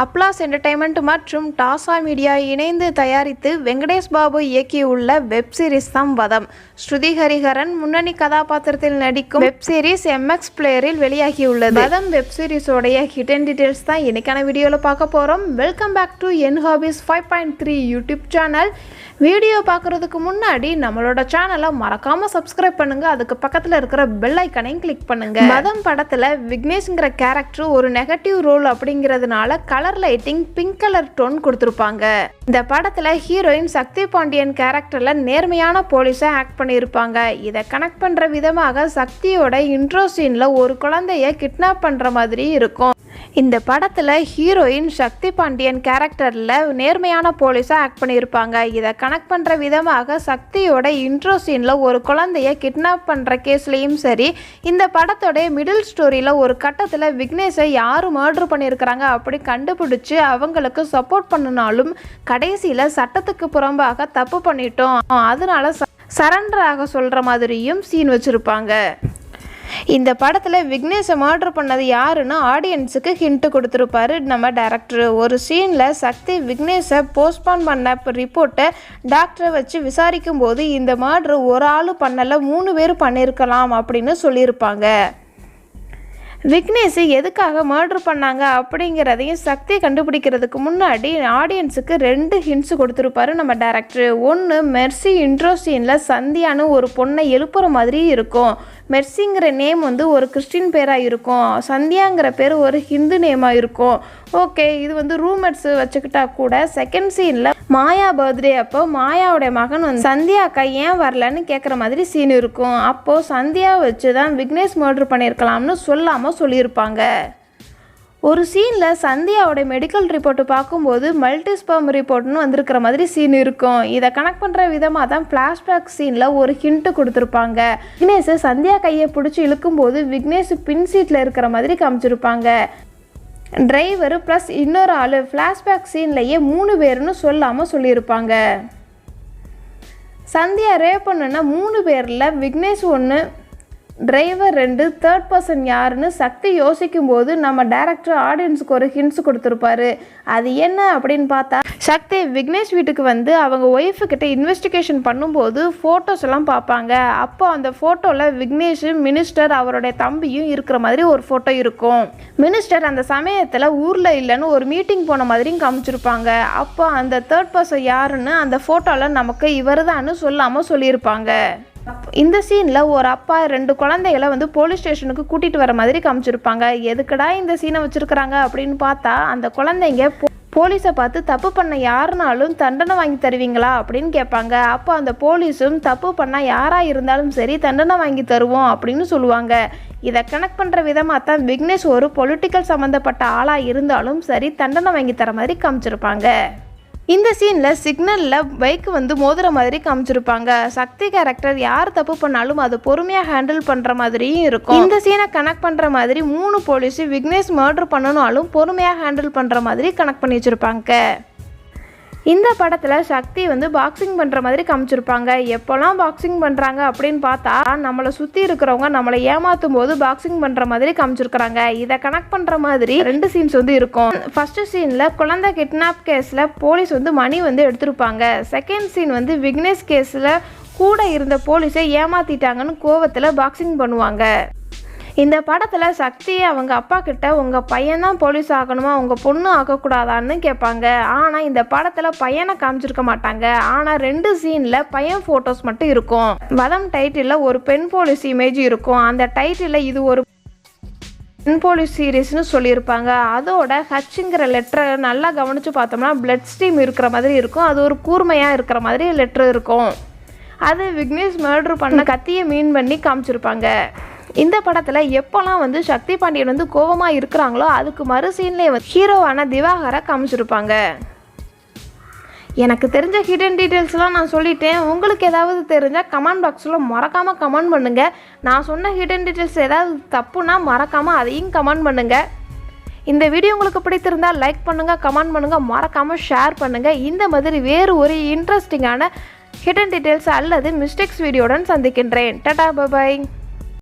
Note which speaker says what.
Speaker 1: Applause entertainment மற்றும் டாசா media இணைந்து தயாரித்து வெங்கடேஷ் பாபு இயக்கியுள்ள வெப் சீரிஸ் தான் வதம். ஸ்ருதி ஹரிஹரன் முன்னணி கதாபாத்திரத்தில் நடிக்கும் வெப் சீரிஸ் MX பிளேயரில் வெளியாகியுள்ளது. வதம் வெப் சீரிஸோடைய ஹிடன் டீடைல்ஸ் தான் இன்னைக்கான வீடியோவில் பார்க்க போகிறோம். வெல்கம் பேக் டு என் ஹாபிஸ் 5.3 யூடியூப் சேனல். வீடியோ பார்க்குறதுக்கு முன்னாடி நம்மளோட சேனலை மறக்காமல் சப்ஸ்கிரைப் பண்ணுங்கள். அதுக்கு பக்கத்தில் இருக்கிற பெல் ஐக்கனையும் கிளிக் பண்ணுங்கள். வதம் படத்தில் விக்னேஷ்ங்கிற கேரக்டர் ஒரு நெகட்டிவ் ரோல் அப்படிங்கிறதுனால colour lighting pink colour tone கொடுத்துருப்பாங்க. இந்த படத்தில் ஹீரோயின் சக்தி பாண்டியன் கேரக்டரில் நேர்மையான போலீஸை ஆக்ட் பண்ணியிருப்பாங்க. இதை கனெக்ட் பண்ணுற விதமாக சக்தியோட இன்ட்ரோ சீனில் ஒரு குழந்தைய கிட்னாப் பண்ணுற மாதிரி இருக்கும். இந்த படத்தில் ஹீரோயின் சக்தி பாண்டியன் கேரக்டரில் நேர்மையான போலீஸாக ஆக்ட் பண்ணியிருப்பாங்க. இதை கனெக்ட் பண்ணுற விதமாக சக்தியோட இன்ட்ரோ சீனில் ஒரு குழந்தைய கிட்னாப் பண்ணுற கேஸ்லேயும் சரி, இந்த படத்தோடைய மிடில் ஸ்டோரியில் ஒரு கட்டத்தில் விக்னேஷை யார் மர்டர் பண்ணியிருக்கிறாங்க அப்படி கண்டுபிடிச்சு அவங்களுக்கு சப்போர்ட் பண்ணினாலும் கடைசியில் சட்டத்துக்கு புறம்பாக தப்பு பண்ணிட்டோம், அதனால சரண்டர் ஆக சொல்கிற மாதிரியும் சீன் வச்சுருப்பாங்க. இந்த படத்தில் விக்னேஷை மர்டர் பண்ணது யாருன்னு ஆடியன்ஸுக்கு ஹிண்ட்டு கொடுத்துருப்பாரு நம்ம டைரக்டர். ஒரு சீனில் சக்தி விக்னேஷை போஸ்ட்பான் பண்ண ரிப்போர்ட்டை டாக்டரை வச்சு விசாரிக்கும் போது இந்த மர்டர் ஒரு ஆள் பண்ணலை 3 பேர் பண்ணியிருக்கலாம் அப்படின்னு சொல்லியிருப்பாங்க. விக்னேஷ் எதுக்காக மர்டர் பண்ணாங்க அப்படிங்கிறதையும் சக்தி கண்டுபிடிக்கிறதுக்கு முன்னாடி ஆடியன்ஸுக்கு 2 ஹிண்ட்ஸ் கொடுத்துருப்பாரு நம்ம டைரக்டர். ஒன்று, மெர்சி இன்ட்ரோ சீனில் சந்தியான்னு ஒரு பொண்ணை எழுப்புற மாதிரி இருக்கும். மெர்சிங்கிற நேம் ஒரு கிறிஸ்டின் பேராக இருக்கும், சந்தியாங்கிற பேர் ஒரு ஹிந்து நேமாக இருக்கும். ஓகே, இது ரூம்மேட்ஸ் வச்சுக்கிட்டா கூட செகண்ட் சீனில் மாயா பர்த்டே அப்போ மாயாவுடைய மகன் சந்தியா அக்கா ஏன் வரலன்னு கேட்குற மாதிரி சீன் இருக்கும். அப்போது சந்தியா வச்சு தான் விக்னேஷ் மர்டர் பண்ணியிருக்கலாம்னு சொல்லாமல் சொல்லியிருப்பாங்க. ஒரு சீனில் சந்தியாவோட மெடிக்கல் ரிப்போர்ட்டு பார்க்கும்போது மல்டிஸ்பெர்ம் ரிப்போர்ட்னு வந்திருக்கிற மாதிரி சீன் இருக்கும். இதை கனெக்ட் பண்ணுற விதமாக தான் ஃப்ளாஷ்பேக் சீனில் ஒரு ஹிண்ட்டு கொடுத்துருப்பாங்க. விக்னேஷ் சந்தியா கையை பிடிச்சி இழுக்கும்போது விக்னேஷ் பின் சீட்டில் இருக்கிற மாதிரி காமிச்சிருப்பாங்க. டிரைவர் ப்ளஸ் இன்னொரு ஆள் ஃப்ளாஷ்பேக் சீன்லேயே 3 பேர்னு சொல்லாமல் சொல்லியிருப்பாங்க. சந்தியா ரேப் பண்ணுன்னா 3 பேரில் விக்னேஷ் 1, டிரைவர் 2, தேர்ட் பர்சன் யாருன்னு சக்தி யோசிக்கும் போது நம்ம டைரக்டர் ஆடியன்ஸுக்கு ஒரு ஹிண்ட்ஸ் கொடுத்துருப்பாரு. அது என்ன அப்படின்னு பார்த்தா, சக்தி விக்னேஷ் வீட்டுக்கு அவங்க ஒய்ஃபுக்கிட்ட இன்வெஸ்டிகேஷன் பண்ணும்போது ஃபோட்டோஸ் எல்லாம் பார்ப்பாங்க. அப்போ அந்த ஃபோட்டோவில் விக்னேஷ், மினிஸ்டர், அவருடைய தம்பியும் இருக்கிற மாதிரி ஒரு ஃபோட்டோ இருக்கும். மினிஸ்டர் அந்த சமயத்தில் ஊரில் இல்லைன்னு ஒரு மீட்டிங் போன மாதிரியும் காமிச்சிருப்பாங்க. அப்போ அந்த தேர்ட் பர்சன் யாருன்னு அந்த ஃபோட்டோவில் நமக்கு இவர் தான்னு சொல்லாமல் சொல்லியிருப்பாங்க. இந்த சீனில் ஒரு அப்பா 2 குழந்தைகளை போலீஸ் ஸ்டேஷனுக்கு கூட்டிகிட்டு வர மாதிரி காமிச்சிருப்பாங்க. எதுக்கடா இந்த சீனை வச்சுருக்கிறாங்க அப்படின்னு பார்த்தா, அந்த குழந்தைங்க போலீஸை பார்த்து தப்பு பண்ண யாருனாலும் தண்டனை வாங்கி தருவீங்களா அப்படின்னு கேட்பாங்க. அப்போ அந்த போலீஸும் தப்பு பண்ணால் யாராக இருந்தாலும் சரி தண்டனை வாங்கி தருவோம் அப்படின்னு சொல்லுவாங்க. இதை கனெக்ட் பண்ணுற விதமாக தான் விக்னேஷ் ஒரு பொலிட்டிக்கல் சம்மந்தப்பட்ட ஆளாக இருந்தாலும் சரி தண்டனை வாங்கி தர மாதிரி காமிச்சிருப்பாங்க. இந்த சீனில் சிக்னலில் பைக் மோதுற மாதிரி காமிச்சிருப்பாங்க. சக்தி கேரக்டர் யார் தப்பு பண்ணாலும் அது பொறுமையாக ஹேண்டில் பண்ணுற மாதிரியும் இருக்கும். இந்த சீனை கனெக்ட் பண்ணுற மாதிரி 3 போலீஸ் விக்னேஷ் மர்டர் பண்ணனாலும் பொறுமையாக ஹேண்டில் பண்ணுற மாதிரி கனெக்ட் பண்ணி வச்சுருப்பாங்க. இந்த படத்தில் சக்தி பாக்ஸிங் பண்ணுற மாதிரி காமிச்சிருப்பாங்க. எப்போல்லாம் பாக்ஸிங் பண்ணுறாங்க அப்படின்னு பார்த்தா, நம்மளை சுற்றி இருக்கிறவங்க நம்மளை ஏமாற்றும் போது பாக்ஸிங் பண்ணுற மாதிரி காமிச்சிருக்கிறாங்க. இதை கனெக்ட் பண்ணுற மாதிரி 2 சீன்ஸ் இருக்கும். ஃபர்ஸ்ட் சீனில் குழந்தை கிட்னாப் கேஸில் போலீஸ் மணி எடுத்திருப்பாங்க. செகண்ட் சீன் விக்னேஷ் கேஸில் கூட இருந்த போலீஸை ஏமாற்றிட்டாங்கன்னு கோவத்தில் பாக்ஸிங் பண்ணுவாங்க. இந்த படத்தில் சக்தி அவங்க அப்பா கிட்ட உங்கள் பையன்தான் போலீஸ் ஆகணுமா, உங்கள் பொண்ணு ஆகக்கூடாதான்னு கேட்பாங்க. ஆனால் இந்த படத்தில் பையனை காமிச்சிருக்க மாட்டாங்க. ஆனால் 2 சீனில் பையன் ஃபோட்டோஸ் மட்டும் இருக்கும். வதம் டைட்டிலில் ஒரு பெண் போலீஸ் இமேஜ் இருக்கும். அந்த டைட்டிலில் இது ஒரு பெண் போலீஸ் சீரீஸ்னு சொல்லியிருப்பாங்க. அதோட ஹச்சுங்கிற லெட்டரை நல்லா கவனித்து பார்த்தோம்னா பிளட் ஸ்ட்ரீம் இருக்கிற மாதிரி இருக்கும். அது ஒரு கூர்மையாக இருக்கிற மாதிரி லெட்டர் இருக்கும். அது விக்னேஷ் மர்டர் பண்ண கத்தியை மீன் பண்ணி காமிச்சிருப்பாங்க. இந்த படத்தில் எப்போல்லாம் சக்தி பாண்டியன் கோபமாக இருக்கிறாங்களோ அதுக்கு மறு சீன்லேயே ஹீரோவான திவாகரை காமிச்சிருப்பாங்க. எனக்கு தெரிஞ்ச ஹிடன் டீட்டெயில்ஸ்லாம் நான் சொல்லிட்டேன். உங்களுக்கு ஏதாவது தெரிஞ்சால் கமெண்ட் பாக்ஸில் மறக்காமல் கமெண்ட் பண்ணுங்கள். நான் சொன்ன ஹிடன் டீட்டெயில்ஸ் ஏதாவது தப்புனா மறக்காமல் அதையும் கமெண்ட் பண்ணுங்கள். இந்த வீடியோ உங்களுக்கு பிடித்திருந்தால் லைக் பண்ணுங்கள், கமெண்ட் பண்ணுங்கள், மறக்காமல் ஷேர் பண்ணுங்கள். இந்த மாதிரி வேறு ஒரு இன்ட்ரெஸ்டிங்கான ஹிடன் டீட்டெயில்ஸ் அல்லது மிஸ்டேக்ஸ் வீடியோடன் சந்திக்கின்றேன். Tata, bye bye.